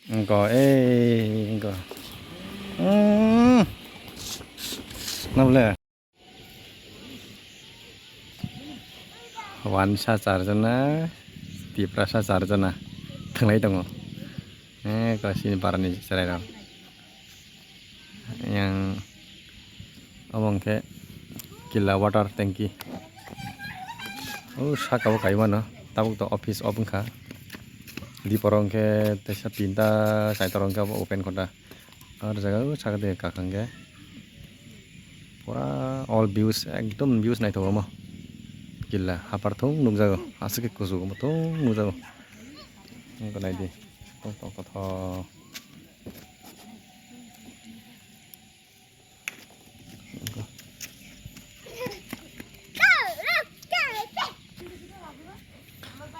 Engko engko. Nabla. Wansa charjana, Diprasa charjana. Tanglai dong. Kalau sini parani cerai dong. Yang omong ke gila water tangki. Oh, saka wa kaiwan no. Tabuk to office open ka. Di porong ke desa pinta saya torong ke open kota. Ada jaga saka de kakang ke. Pura all views ekdom views naik to mo. Gila hapar thong nungjago asike kusu mo thong nungjago. Ko nai di. Tong tong to tho.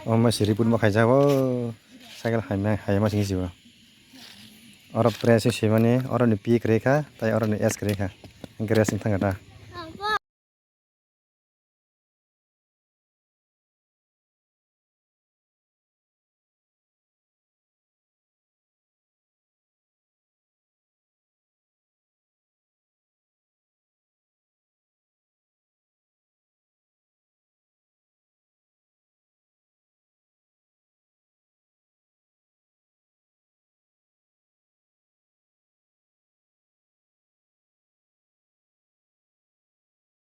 Mà xử lý bún mà khai ra có sai cái hay mà chính gì vậy? Orang press sih mana? Orang ni pi kereka, tapi orang ni es kereka. Yang kerja sing tengah dah.